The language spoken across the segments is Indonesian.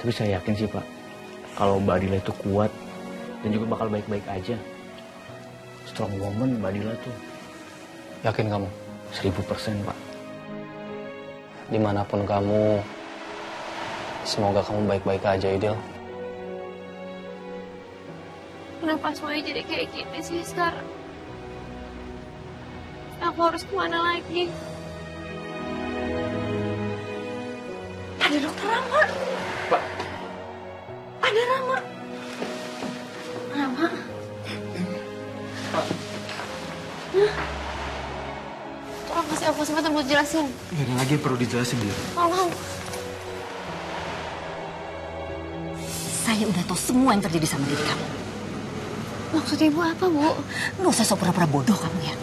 Tapi saya yakin sih Pak, kalau Mbak Adila itu kuat dan juga bakal baik-baik aja. Strong woman Mbak Adila tuh. Yakin kamu? 1000% Pak. Dimanapun kamu, semoga kamu baik-baik aja, Idil. Kenapa semuanya jadi kayak gini sih sekarang? Aku harus kemana lagi? Ada dokter Rama. Pak. Ada Rama. Rama? Pak. Tolong kasih aku kesempatan buat jelasin. Gak ada lagi yang perlu dijelasin, Dil. Tolong. Saya udah tahu semua yang terjadi sama diri kamu. Maksud ibu apa, Bu? Nggak usah sok pura-pura bodoh kamu ya.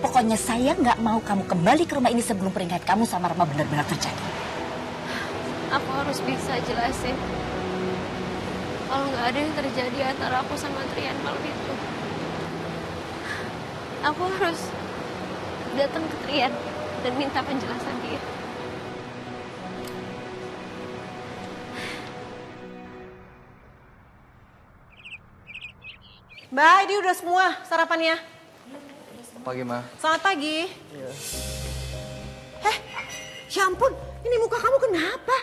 Pokoknya saya nggak mau kamu kembali ke rumah ini sebelum pernikahan kamu sama Rama benar-benar terjadi. Aku harus bisa jelasin. Kalau nggak ada yang terjadi antara aku sama Trian malam itu. Aku harus datang ke Trian dan minta penjelasan dia. Mbak, ini udah semua sarapannya. Pagi, Ma. Selamat pagi. Iya. Ya ampun, ini muka kamu kenapa?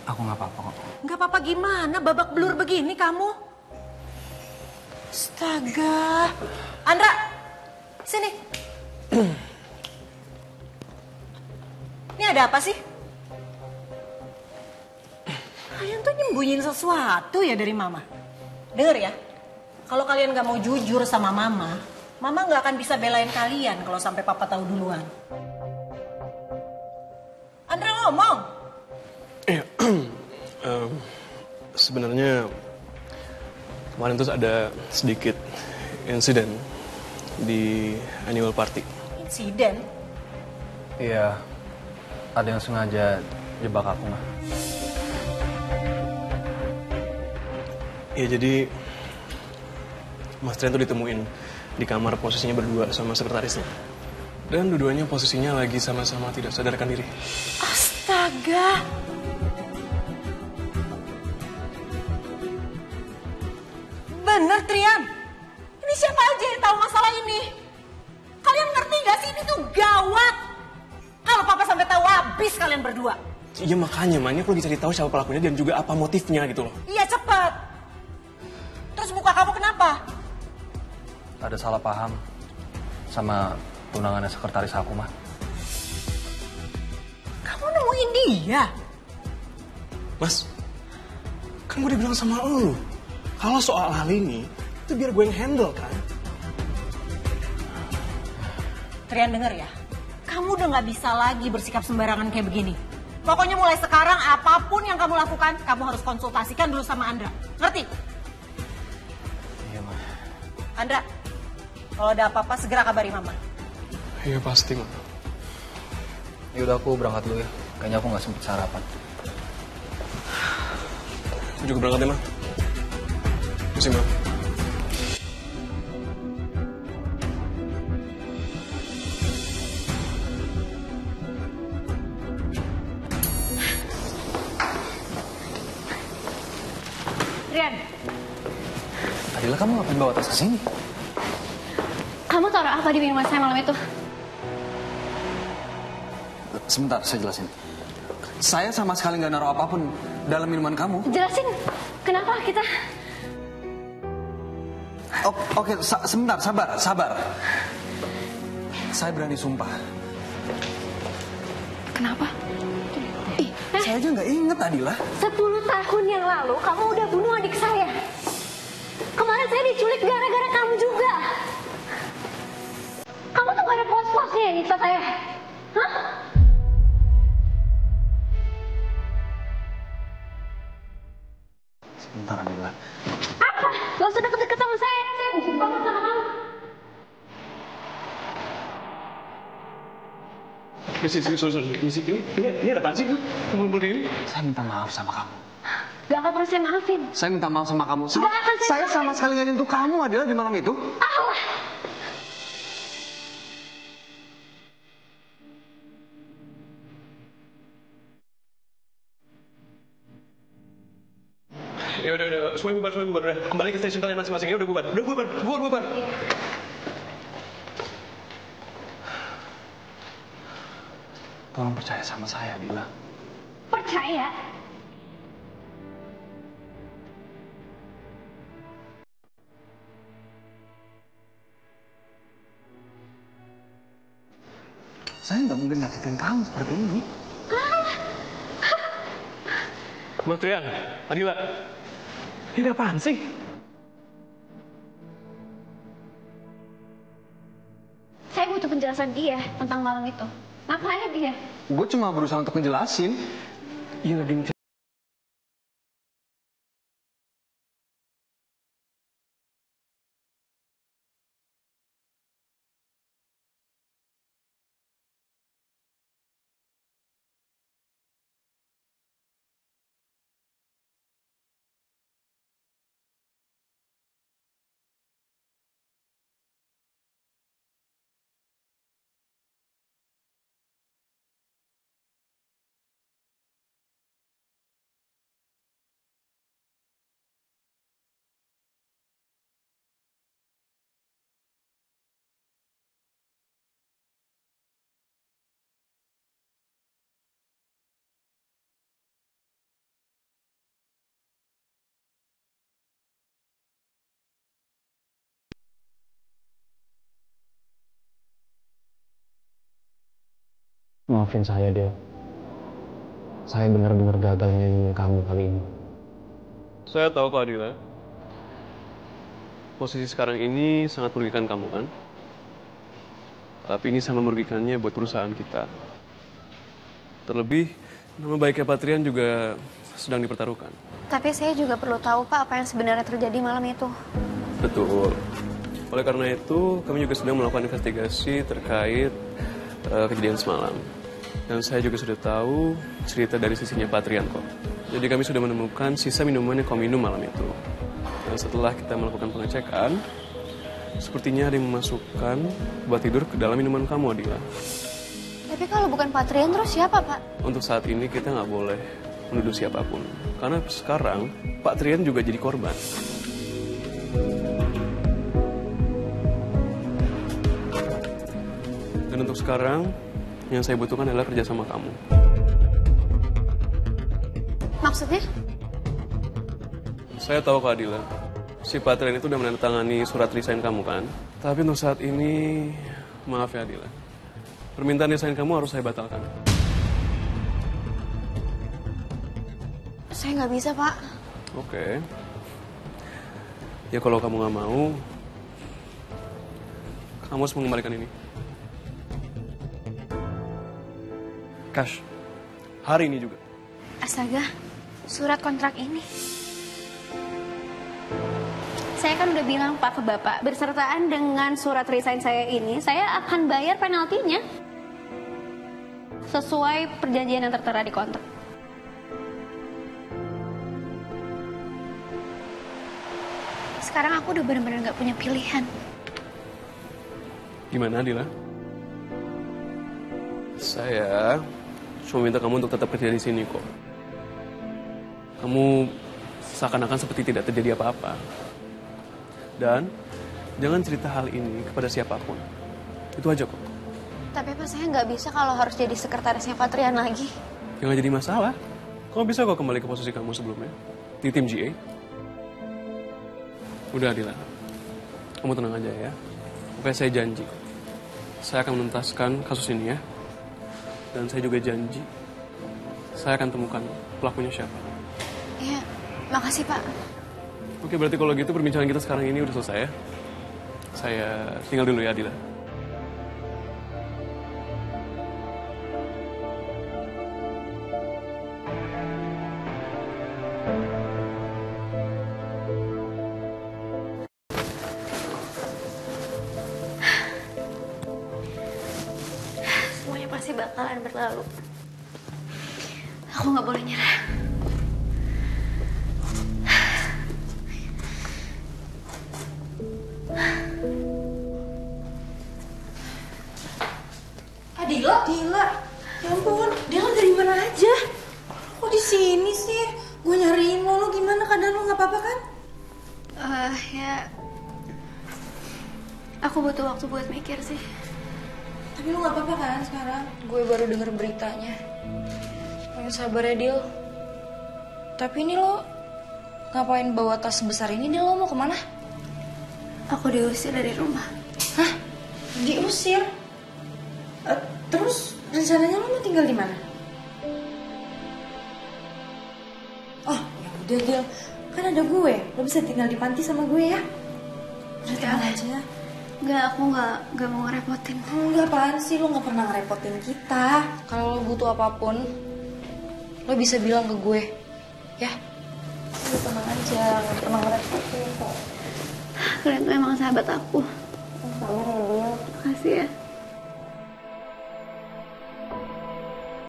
Aku nggak apa-apa kok. Nggak apa-apa gimana, babak belur begini kamu? Astaga. Andra, sini. Ini ada apa sih? Kalian tuh nyembunyiin sesuatu ya dari Mama. Dengar ya, kalau kalian gak mau jujur sama Mama, Mama gak akan bisa belain kalian kalau sampai Papa tahu duluan. Andra ngomong. Iya, sebenarnya kemarin tuh ada sedikit insiden di annual party. Insiden? Iya, ada yang sengaja jebak aku, Ma. Ya jadi Mas Trian tuh ditemuin di kamar posisinya berdua sama sekretarisnya. Dan dua-duanya posisinya lagi sama-sama tidak sadarkan diri. Astaga. Bener Trian. Ini siapa aja yang tahu masalah ini? Kalian ngerti gak sih ini tuh gawat. Kalau Papa sampai tahu habis kalian berdua. Iya makanya, makanya aku lagi cari tahu siapa pelakunya dan juga apa motifnya gitu loh. Iya cepet. Terus muka kamu kenapa? Ada salah paham sama tunangannya sekretaris aku, Ma. Kamu nemuin dia? Mas, kan gue udah bilang sama lu, kalau soal hal ini, itu biar gue yang handle kan. Trian denger ya, kamu udah gak bisa lagi bersikap sembarangan kayak begini. Pokoknya mulai sekarang apapun yang kamu lakukan, kamu harus konsultasikan dulu sama Andra. Ngerti? Iya, Ma. Andra, kalau ada apa-apa segera kabari Mama. Iya pasti, Ma. Yaudah aku berangkat dulu ya. Kayaknya aku nggak sempet sarapan. Aku juga berangkat ya, Ma. Mesti, Ma. Trian, Adila, kamu ngapain bawa tas ke sini? kamu taruh apa di minuman saya malam itu? Sebentar, saya jelasin. Saya sama sekali nggak naruh apapun dalam minuman kamu. Jelasin, kenapa kita... Oke, sebentar, sabar. Saya berani sumpah. Kenapa? Saya aja nggak inget, Adila. 10 tahun yang lalu kamu udah bunuh adik saya. Kemarin saya diculik gara-gara kamu juga. Kamu tuh gak ada puas-puasnya ya nyiksa saya. Hah? Sebentar, Adila. Apa? Gak usah deket-deket sama saya. Saya benci banget sama kamu. Ini ada apaan sih? Ngumpul ini? Saya minta maaf sama kamu. Gak akan pernah saya maafin. Saya minta maaf sama kamu. Gak akan Saya sama sekali nggak nyentuh kamu, Adila, di malam itu. Allah. Ya udah, semuanya bubar. Udah, kembali ke stasiun kalian masing-masing. Ya udah bubar. Tolong percaya sama saya, Dila. Percaya? Saya nggak mungkin nyakitin kamu seperti ini. Mas Trian, Adila, ini apaan sih? Saya butuh penjelasan dia tentang malam itu. Ngapain dia? Gue cuma berusaha untuk ngejelasin. Iya lagi. Maafin saya, Del. Saya benar-benar gagal ngelindungin kamu kali ini. Saya tahu kok Adila. Posisi sekarang ini sangat merugikan kamu kan? Tapi ini sangat merugikannya buat perusahaan kita. Terlebih, nama baiknya Patrian juga sedang dipertaruhkan. Tapi saya juga perlu tahu, Pak, apa yang sebenarnya terjadi malam itu. Betul. Oleh karena itu, kami juga sedang melakukan investigasi terkait kejadian semalam. Dan saya juga sudah tahu cerita dari sisinya Patrian kok. Jadi kami sudah menemukan sisa minuman yang kau minum malam itu. Dan setelah kita melakukan pengecekan, sepertinya ada yang memasukkan obat tidur ke dalam minuman kamu, Adila. Tapi kalau bukan Patrian, terus siapa, Pak? Untuk saat ini kita nggak boleh menuduh siapapun. Karena sekarang Patrian juga jadi korban. Dan untuk sekarang, yang saya butuhkan adalah kerja sama kamu. Maksudnya? Saya tahu Kak Adila, si Patrian itu udah menandatangani surat resign kamu kan? Tapi untuk saat ini, maaf ya Adila. Permintaan resign kamu harus saya batalkan. Saya nggak bisa, Pak. Oke. Ya kalau kamu nggak mau, kamu harus mengembalikan ini. Cash. Hari ini juga. Astaga, surat kontrak ini. Saya kan udah bilang Pak ke Bapak, bersertaan dengan surat resign saya ini, saya akan bayar penaltinya. Sesuai perjanjian yang tertera di kontrak. Sekarang aku udah benar-benar nggak punya pilihan. Gimana, Adila? Saya cuma minta kamu untuk tetap kerja di sini kok. Kamu seakan-akan seperti tidak terjadi apa-apa. Dan jangan cerita hal ini kepada siapapun. Itu aja kok. Tapi Pak, saya nggak bisa kalau harus jadi sekretarisnya Patrian lagi. Jangan jadi masalah. Kamu bisa kok kembali ke posisi kamu sebelumnya. Di tim GA. Udah, Adila. Kamu tenang aja ya. Pokoknya saya janji. Saya akan menuntaskan kasus ini ya. Dan saya juga janji, saya akan temukan pelakunya siapa. Iya, makasih Pak. Oke, berarti kalau gitu perbincangan kita sekarang ini udah selesai ya. Saya tinggal dulu ya, Adila. Pasti bakalan berlalu. Aku nggak boleh nyerah. Adila, ya ampun, dia kan dari mana aja? Kok di sini sih? Gue nyariin lo gimana keadaan lo, nggak apa-apa kan? Ya, aku butuh waktu buat mikir sih. Tapi lo nggak apa-apa kan sekarang? Gue baru denger beritanya. Yang sabar ya, Dil. Tapi ini lo ngapain bawa tas sebesar ini, Dil? Lo mau kemana? Aku diusir dari rumah. Hah? Diusir? Terus rencananya lo mau tinggal di mana? Oh, ya udah Gil, kan ada gue. Lo bisa tinggal di panti sama gue ya. Udah tenang aja. Enggak, aku nggak mau ngerepotin. Enggak, apaan sih, lo nggak pernah ngerepotin kita. Kalau lo butuh apapun, lo bisa bilang ke gue, ya? Lo tenang aja, gak pernah ngerepotin kok. Kalian tuh emang sahabat aku. Sabar ya, Dil. Makasih ya.